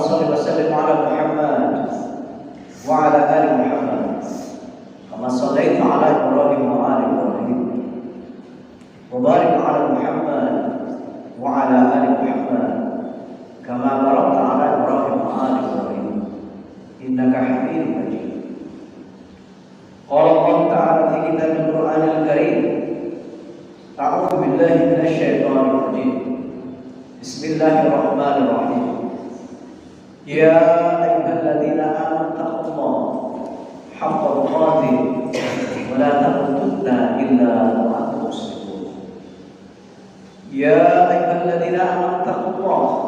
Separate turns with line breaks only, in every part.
shalli wa sallim ala Muhammad wa ala ali Muhammad kama shallaita ala Ibrahim wa ali Ibrahim wa barik ala Muhammad wa ala ali Muhammad kama barakta ala Ibrahim wa ali Ibrahim innaka Hamidum Majid. Qala Allah ta'ala fi kitabil Qur'anil Karim, a'udzu billahi minasy syaithanir rajim. Bismillahirrahmanirrahim. Ya ayyuhalladzina amanu taqullaha haqqa tuqatih wa la tamutunna illa wa antum muslimun. Ya ayyuhalladzina amanu taqullaha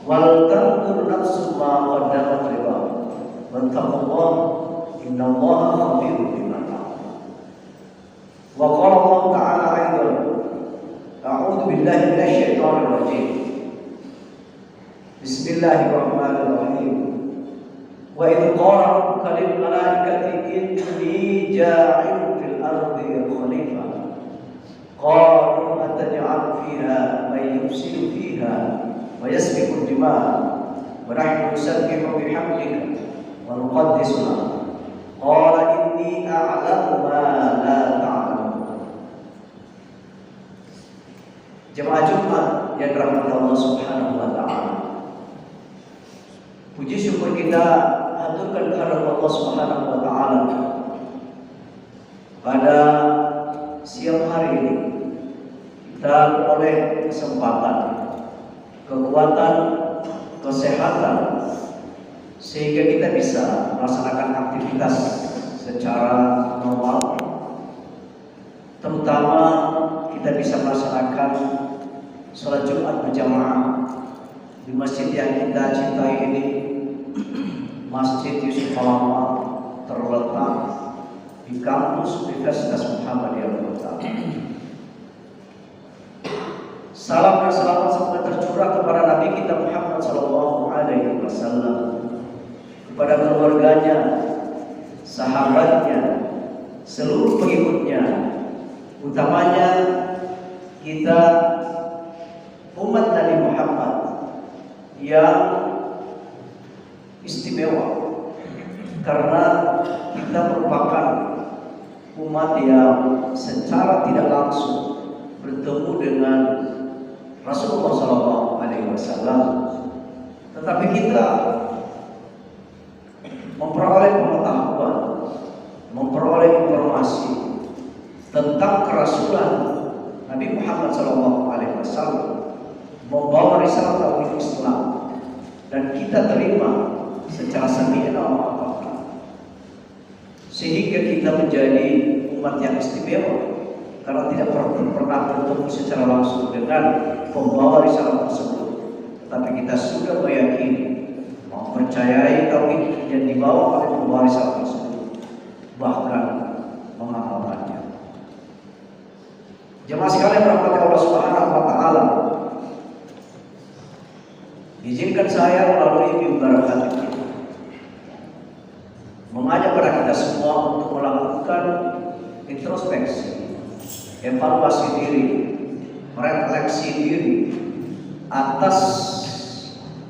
wal tanzur nafsum ma qaddamat lighad wattaqullaha innallaha khabirun bima ta'malun. Wa qala Allah ta'ala aidan, a'udzu billahi minasy syaithanir rajim. Bismillahirrahmanirrahim. Wa idh qala rabbuka lil malaikati inni ja'ilun fil ardi khalifah qalu ataj'alu fiha man yufsidu fiha wa yasfiku ad-dima' wa nahnu nusabbihu bihamdika wa nuqaddisu lak qala inni a'lamu ma la ta'lamun. Jemaah Jumat yang dirahmati Allah Subhanahu wa taala, puji syukur kita haturkan kehadirat Allah Subhanahu wa taala. Pada siang hari ini kita beroleh kesempatan, kekuatan, kesehatan sehingga kita bisa melaksanakan aktivitas secara normal. Terutama kita bisa melaksanakan sholat Jumat berjamaah di masjid yang kita cintai ini, Masjid Yusuf Al-Lama, terletak di kampus Universitas Muhammadiyah Kota. Salam dan selamat semoga tercurah kepada Nabi kita Muhammad sallallahu alaihi wasallam, kepada keluarganya, sahabatnya, seluruh pengikutnya, utamanya kita umat Nabi Muhammad yang istimewa karena kita merupakan umat yang secara tidak langsung bertemu dengan Rasulullah SAW, tetapi kita memperoleh pengetahuan, memperoleh informasi tentang kerasulan Nabi Muhammad SAW, membawa risalah tauhid Islam, dan kita terima secara sami'na wa ata'na, sehingga kita menjadi umat yang istimewa karena tidak pernah bertemu secara langsung dengan pembawa risalah tersebut, tapi kita sudah meyakini, mempercayai tauhid yang dibawa oleh pembawa risalah tersebut, bahkan mengamalkannya. Jemaah sekalian rahmati Allah Subhanahu wa taala, izinkan saya melalui mimbar hati mengajak kepada kita semua untuk melakukan introspeksi, evaluasi diri, refleksi diri atas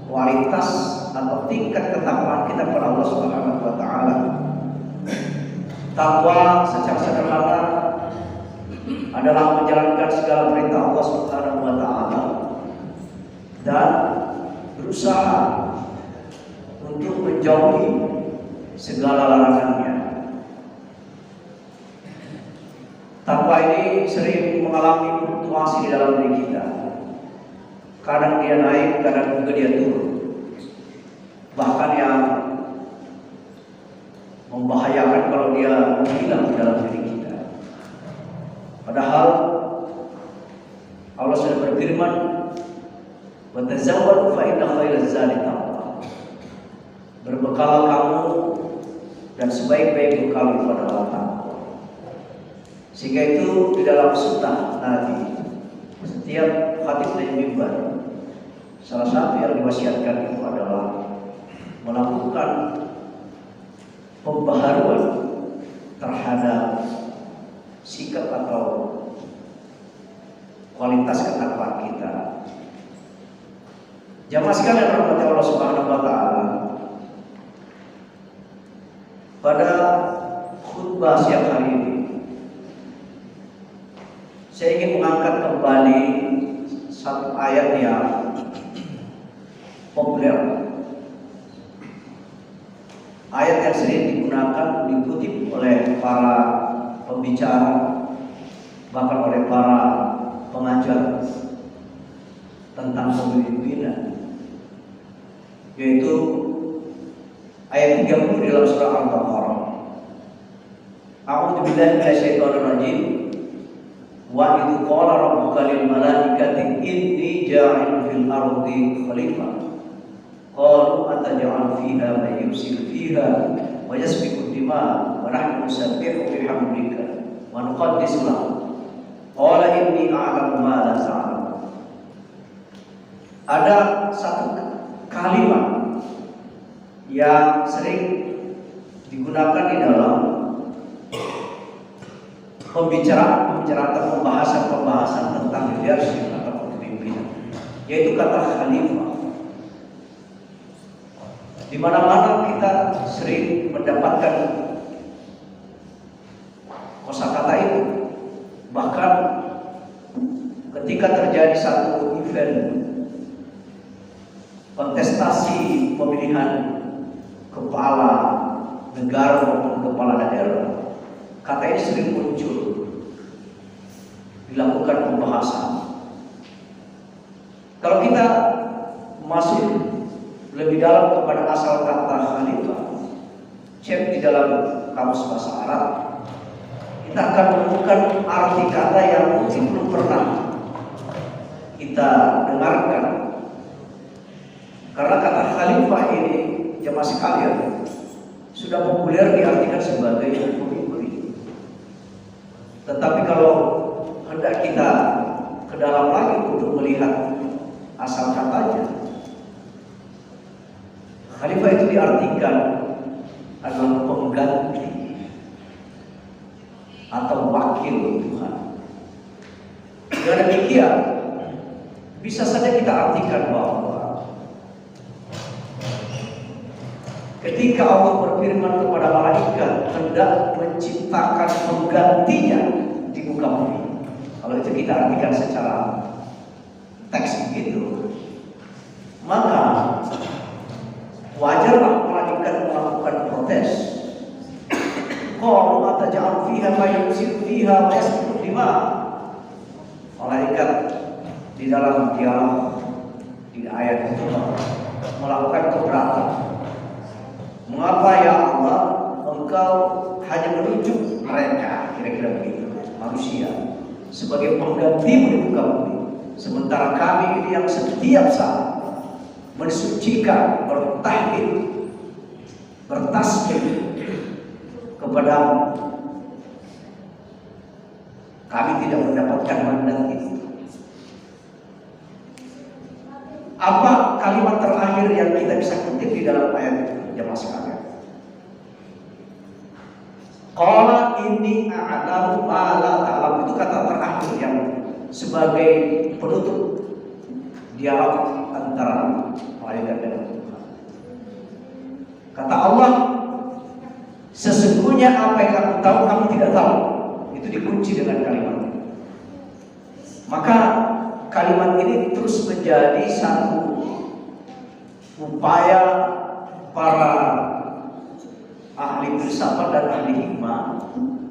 kualitas atau tingkat ketakwaan kita kepada Allah Subhanahu wa taala. Takwa secara sederhana adalah menjalankan segala perintah Allah Subhanahu wa taala dan berusaha untuk menjauhi segala larangannya. Takwa ini sering mengalami fluktuasi di dalam diri kita. Kadang dia naik, kadang juga dia turun. Bahkan yang membahayakan kalau dia menghilang di dalam diri kita. Padahal Allah sudah berfirman, "Wa tazawwadu fa inna khairaz zadi taqwa." Berbekalah kamu dan sebaik-baik bekal itu adalah takwa. Sehingga itu di dalam sunnah Nabi, setiap khatib dan mimbar, salah satu yang diwasiatkan itu adalah melakukan pembaharuan terhadap sikap atau kualitas ketakwaan kita. Jamaah sekalian rahmati Allah Subhanahu wa taala. Pada khutbah siang hari ini saya ingin mengangkat kembali satu ayat yang populer. Ayat yang sering digunakan, dikutip oleh para pembicara, bahkan oleh para pengajar tentang kepemimpinan, yaitu ayat 30 dalam surah Al-Baqarah. A'udzu billahi minasyaitonir rajim. Wa idz qala rabbuka lil malaikati inni ja'ilun fil ardi khalifah. Qalu ataj'al fiha man yufsidu fiha wa yasfiku ad-dima' wa nahnu nusabbihu bihamdika wa nuqaddisu lak. Qala inni a'lamu ma la ta'lamun. Ada satu kalimat yang sering digunakan di dalam pembicaraan atau pembahasan tentang leadership atau kepemimpinan, yaitu kata khalifah. Di mana-mana kita sering mendapatkan kosakata itu. Bahkan ketika terjadi satu event kontestasi pemilihan kepala negara maupun kepala daerah, kata ini sering muncul, dilakukan pembahasan. Kalau kita masuk lebih dalam kepada asal kata khalifah, cek di dalam kamus bahasa Arab, kita akan menemukan arti kata yang mungkin belum pernah kita dengarkan. Karena kata khalifah ini, jemaah sekalian, sudah populer diartikan sebagai pemimpin. Tetapi kalau hendak kita ke dalam lagi untuk melihat asal katanya, khalifah itu diartikan adalah pengganti atau wakil Tuhan. Dengan demikian, bisa saja kita artikan bahwa ketika Allah berfirman kepada malaikat hendak menciptakan penggantinya di muka bumi, kalau itu kita artikan secara teks begitu, maka wajarlah malaikat melakukan protes. Qalu ataj'al fiha ma yufsidu fiha wa yasfiku dima. Malaikat di dalam dialog di ayat itu melakukan keberatan. Mengapa ya Allah Engkau hanya menunjuk mereka, kira-kira begitu, manusia, sebagai penggantimu di muka bumi, sementara kami ini yang setiap saat mensucikan, bertahmid, bertasbih kepadamu, kami tidak mendapatkan mandat itu. Apa kalimat terakhir yang kita bisa kutip di dalam ayat itu, jemaah sekalian? Qala inni a'lamu ma la ta'lamun. Itu kata terakhir yang sebagai penutup dialog antara malaikat dan Tuhan. Kata Allah, sesungguhnya apa yang aku tahu kamu tidak tahu. Itu dikunci dengan kalimat ini. Maka kalimat ini terus menjadi satu upaya para ahli filsafat dan ahli hikmah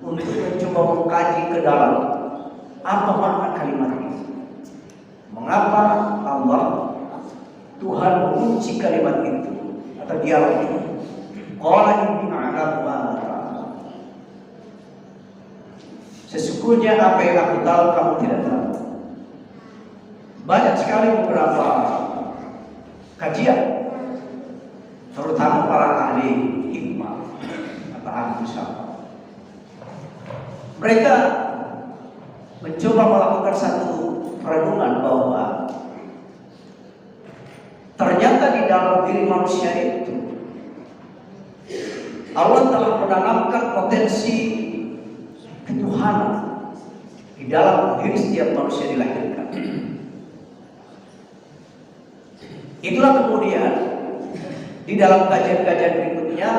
untuk mencoba mengkaji ke dalam apa makna kalimat ini. Mengapa Allah Tuhan mengunci kalimat itu atau dialog itu? Qala inni a'lamu ma la ta'lamun. Sesungguhnya apa yang aku tahu kamu tidak tahu. Banyak sekali beberapa kajian, terutama para ahli hikmah atau ahli filsafat, mereka mencoba melakukan satu perenungan bahwa ternyata di dalam diri manusia itu Allah telah menanamkan potensi ketuhanan di dalam diri setiap manusia dilahirkan. Itulah kemudian di dalam kajian-kajian berikutnya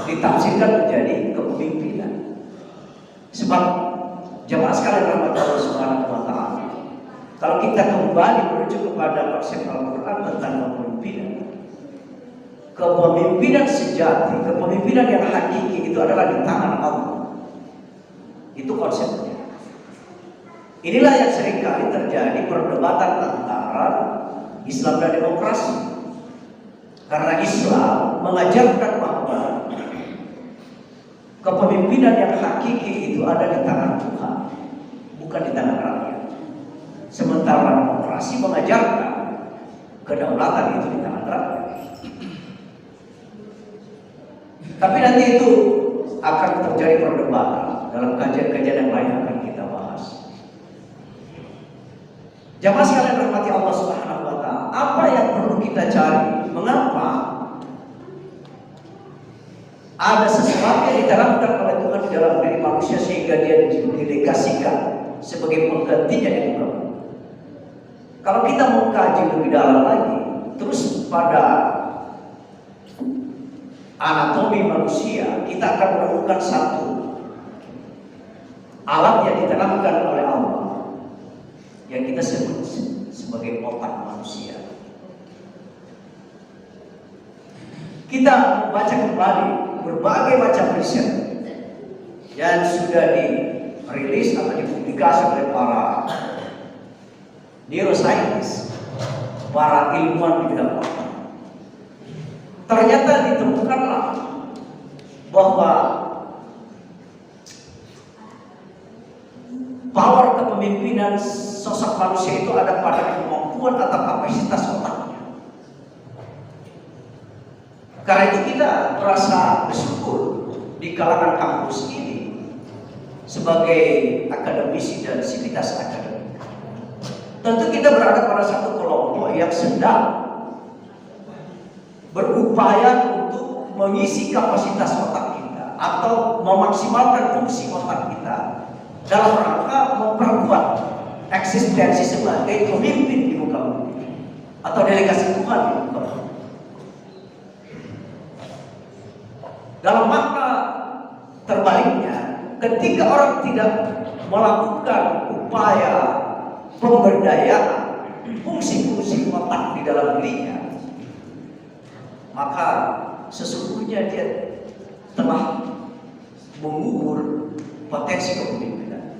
ditafsirkan menjadi kepemimpinan. Sebab jemaah sekalian rahmat Allah Subhanahu wa taala, kalau kita kembali merujuk kepada konsep Al-Quran tentang kepemimpinan sejati, kepemimpinan yang hakiki itu adalah di tangan Allah. Itu konsepnya. Inilah yang seringkali terjadi perdebatan antara Islam dan demokrasi. Karena Islam mengajarkan bahwa kepemimpinan yang hakiki itu ada di tangan Tuhan, bukan di tangan rakyat. Sementara demokrasi mengajarkan kedaulatan itu di tangan rakyat. Tapi nanti itu akan terjadi perdebatan dalam kajian-kajian yang lain akan kita bahas. Jamaah sekalian rahmati Allah Subhanahu wa taala, apa yang perlu kita cari? Mengapa ada sesuatu yang ditanamkan oleh Tuhan di dalam diri manusia sehingga dia didelegasikan sebagai penggantinya di muka bumi? Kalau kita mau kaji lebih dalam lagi, terus pada anatomi manusia, kita akan menemukan satu alat yang ditanamkan oleh Allah yang kita sebut sebagai otak manusia. Kita baca kembali berbagai macam riset yang sudah dirilis atau dipublikasi oleh para neuroscientist, para ilmuwan di bidang otak. Ternyata ditemukanlah bahwa power kepemimpinan sosok manusia itu ada pada kemampuan atau kapasitas otaknya. Karena itu kita merasa bersyukur di kalangan kampus ini sebagai akademisi dan sivitas akademik. Tentu kita berada pada satu kelompok yang sedang berupaya untuk mengisi kapasitas otak kita atau memaksimalkan fungsi otak kita dalam rangka memperkuat eksistensi sebagai pemimpin di muka bumi atau delegasi Tuhan di muka bumi. Dalam makna terbaliknya, ketika orang tidak melakukan upaya pemberdayaan fungsi-fungsi otak di dalam dirinya, maka sesungguhnya dia telah mengubur potensi kepemimpinan.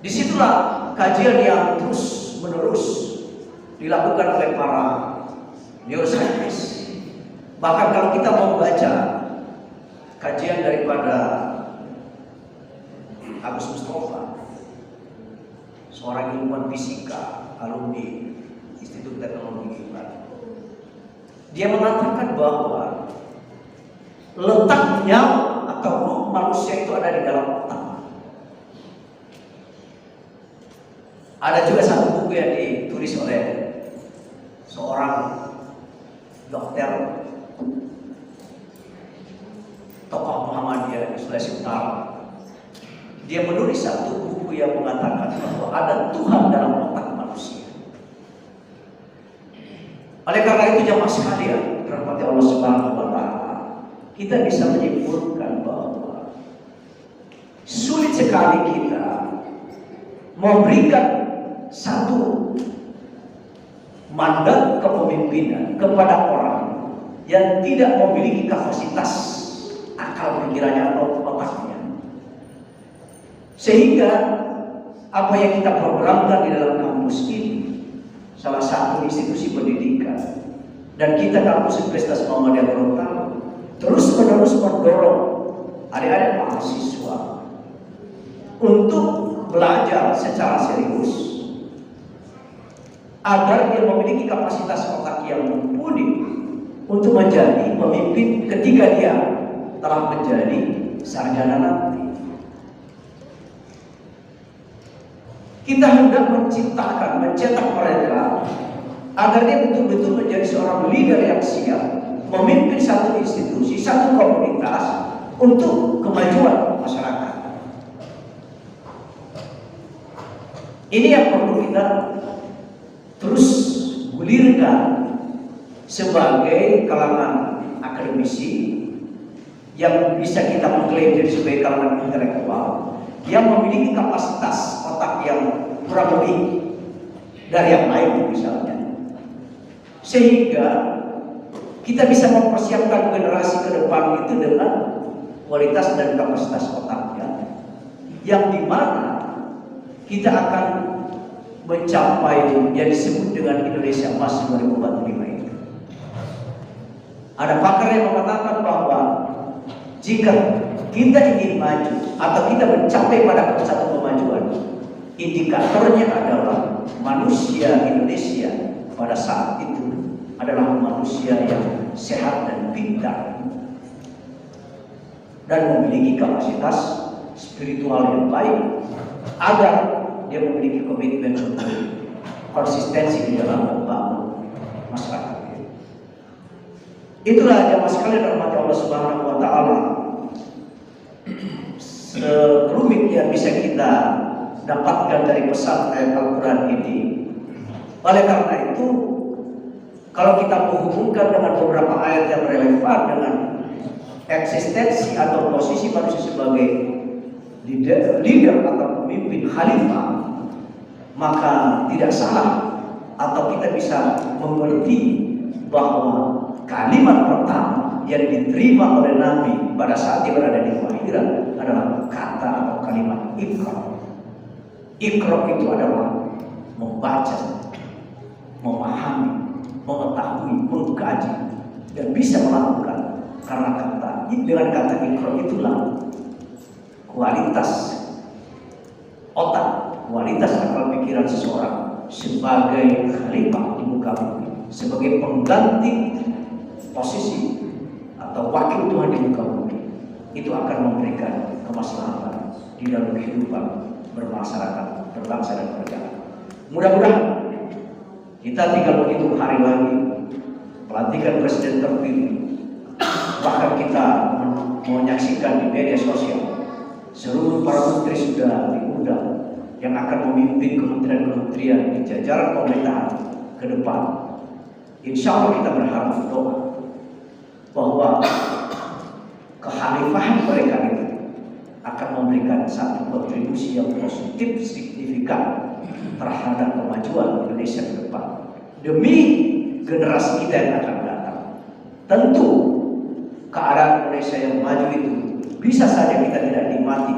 Disitulah kajian yang terus menerus dilakukan oleh para neuroscientist. Bahkan kalau kita mau baca kajian daripada Agus Mustafa, seorang ilmuwan fisika, alumni Institut Teknologi Bandung, dia mengatakan bahwa letaknya atau ruh manusia itu ada di dalam otak. Ada juga satu buku yang ditulis oleh seorang dokter tokoh Muhammadiyah di Sulawesi Utara. Dia menulis satu buku yang mengatakan bahwa ada Tuhan dalam otak manusia. Oleh karena itu jamaah sekalian, rahmati Allah Subhanahu wa taala, kita bisa menyimpulkan bahwa sulit sekali kita memberikan satu mandat kepemimpinan kepada orang yang tidak memiliki kapasitas akal pikirannya atau otaknya. Sehingga apa yang kita programkan di dalam kampus ini, salah satu institusi pendidikan, dan kita kampus Universitas Muhammadiyah Gorontalo terus menerus mendorong adik-adik mahasiswa untuk belajar secara serius agar dia memiliki kapasitas otak yang mumpuni untuk menjadi pemimpin ketika dia telah menjadi sarjana nanti. Kita hendak menciptakan, mencetak mereka agar dia betul-betul menjadi seorang leader yang siap memimpin satu institusi, satu komunitas untuk kemajuan masyarakat. Ini yang perlu kita terus digulirkan sebagai kalangan akademisi yang bisa kita mengklaim diri sebagai kalangan intelektual yang memiliki kapasitas otak yang kurang lebih dari yang lain misalnya, sehingga kita bisa mempersiapkan generasi ke depan itu dengan kualitas dan kapasitas otaknya yang dimana kita akan mencapai yang disebut dengan Indonesia Emas 2045 itu. Ada pakar yang mengatakan bahwa jika kita ingin maju atau kita mencapai pada satu kemajuan, indikatornya adalah manusia Indonesia pada saat itu adalah manusia yang sehat dan pintar dan memiliki kapasitas spiritual yang baik agar dia memiliki komitmen untuk konsistensi di dalam membangun masyarakat. Itulah jamaah sekalian rahmat Allah Subhanahu wa taala. Serumit yang bisa kita dapatkan dari pesan ayat Al-Quran ini. Oleh karena itu, kalau kita menghubungkan dengan beberapa ayat yang relevan dengan eksistensi atau posisi manusia sebagai leader atau pemimpin khalifah, maka tidak salah atau kita bisa mengerti bahwa kalimat pertama yang diterima oleh Nabi pada saat dia berada di kelahiran adalah kata atau kalimat Iqra. Iqra itu adalah membaca, memahami, mengetahui, mengkaji dan bisa melakukan. Karena dengan kata Iqra itulah kualitas otak, kualitas akal pikiran seseorang sebagai khalifah di muka bumi, sebagai pengganti posisi atau wakil Tuhan di muka bumi, itu akan memberikan kemaslahatan di dalam kehidupan bermasyarakat, berbangsa dan bernegara. Mudah-mudahan kita tinggal menghitung hari lagi pelantikan presiden terpilih. Bahkan kita menyaksikan di media sosial seluruh para menteri sudah diundang yang akan memimpin kementerian-kementerian di jajaran pemerintahan ke depan. Insya Allah kita berharap doa bahwa kekhalifahan mereka itu akan memberikan satu kontribusi yang positif signifikan terhadap kemajuan Indonesia ke depan demi generasi kita yang akan datang. Tentu keadaan Indonesia yang maju itu bisa saja kita tidak nikmati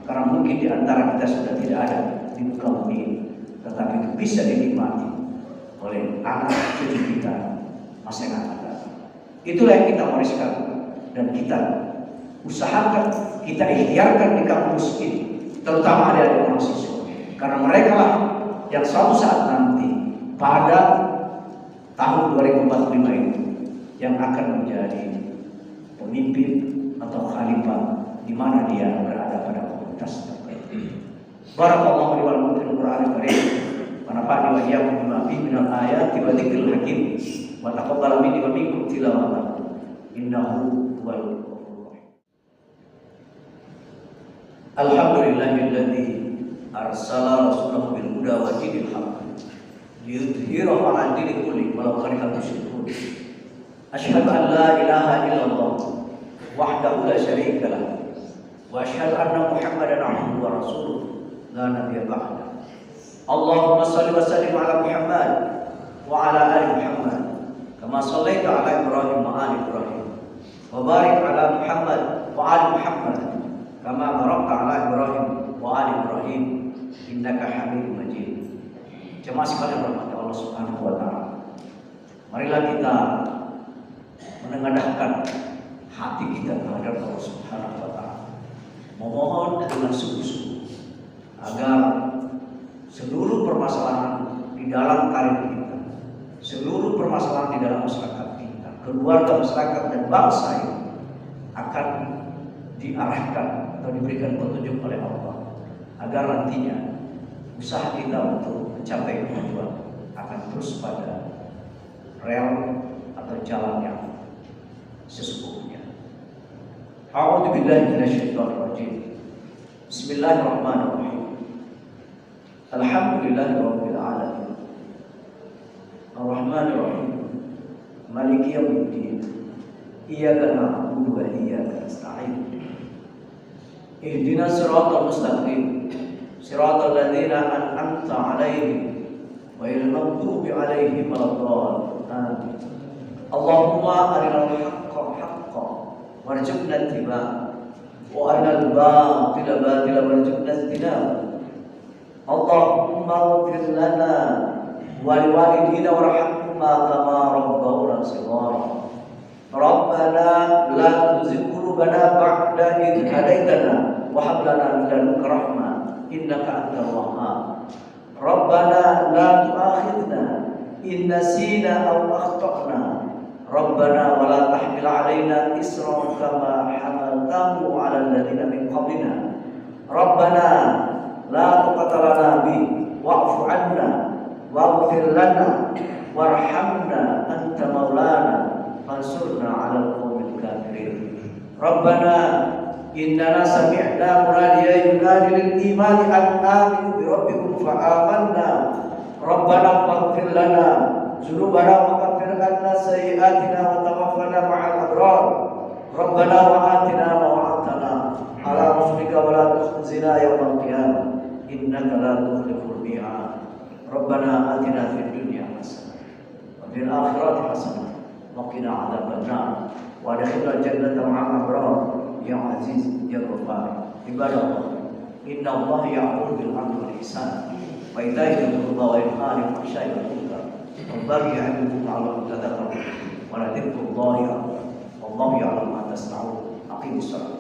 karena mungkin di antara kita sudah tidak ada di muka bumi ini, tetapi itu bisa dinikmati oleh anak cucu kita masa yang akan datang. Itulah yang kita wariskan dan kita usahakan, kita ikhtiarkan di kampus ini, terutama adik-adik mahasiswa, karena mereka lah yang suatu saat nanti pada tahun 2045 itu yang akan menjadi pemimpin atau khalifah di mana dia berada pada komunitas tertentu. Barakallahu li wa lakum fil Qur'anil Karim wa nafa'ani wa iyyakum bima fihi minal ayati wa dzikril hakim wa taqabbal minni wa minkum tilawatahu innahu huwal ghafurur rahim. Alhamdulillahilladzi arsala rasulahu bil huda wa dinil haqq liyudhhirahu 'ala dini kulli walau karihal musyrikun. Asyhadu an la ilaha illallah wahdahu la syarika lah wa asyhadu anna Muhammadan 'abduhu wa rasuluh la nabiyya ba'da. Allahumma shalli wa sallim ala Muhammad wa ala ali Muhammad kama shallaita ala Ibrahim wa ali Ibrahim wa barik ala Muhammad wa ali Muhammad kama barakta ala Ibrahim wa ali Ibrahim innaka Hamidum Majid. Jemaah sekalian rahmat Allah Subhanahu wa taala, marilah kita menengadahkan hati kita terhadap Allah Subhanahu wa taala, memohon dengan sungguh-sungguh agar seluruh permasalahan di dalam karir kita, seluruh permasalahan di dalam masyarakat kita, keluarga, masyarakat dan bangsa ini akan diarahkan atau diberikan petunjuk oleh Allah, agar nantinya usaha kita untuk mencapai kemajuan akan terus pada rel atau jalan yang sesungguhnya. A'udzu billahi minasyaitonir rajim. Bismillahirrahmanirrahim. Alhamdulillahirabbil alamin. Ar-Rahmanir Rahim, Maliki Yaumiddin, Iyyaka na'budu wa iyyaka nasta'in. Ihdinas siratal mustaqim, siratal ladzina an'amta 'alaihim ghairil maghdubi 'alaihim waladdallin. Amin. Allahumma arinal haqqa haqqan warzuqna ittiba'ah wa arinal batila batilan warzuqna ijtinabah. Allahumma ighfir lana wa liwalidina warhamhuma kama rabbawna shighara. Rabbana la tuzigh qulubana ba'da idh hadaitana wa hab lana min ladunka rahmah innaka antal wahhab. Rabbana la tu'akhidhna in nasina aw akhtana. Rabbana wa la tahmil 'alaina isran kama hamaltahu 'alal ladzina min qablina. Rabbana la tuqatilna bi wa'fu 'anna waghfir lana warhamna anta maulana fansurna 'alal qaumil kafirin. Rabbana innana sami'na munadiyan yunadi lil imani an aminu bi rabbikum fa amanna. Rabbana faghfir lana dzunubana wa kaffir anna sayyi'atina wa tawaffana ma'al abrar. Rabbana wa atina ma wa'adtana ala rusulika wa la tukhzina yawmal qiyamah innaka la tukhliful mi'ad. Rabbana atina fid dunya hasanah wa fil akhirati hasanah wa qina adzabannar wa adkhilna jannata ma'al abrar ya aziz ya ghaffar. Ibadallah, inna Allah ya'muru bil 'adli wal ihsan wa ita'i dzil qurba wa yanha 'anil fahsya'i wal munkar wal baghi 'ya'idukum la'allakum tadhakkarun wa la dzikrullahi akbar wallahu ya'lamu ma tasna'un. Aqimus shalah.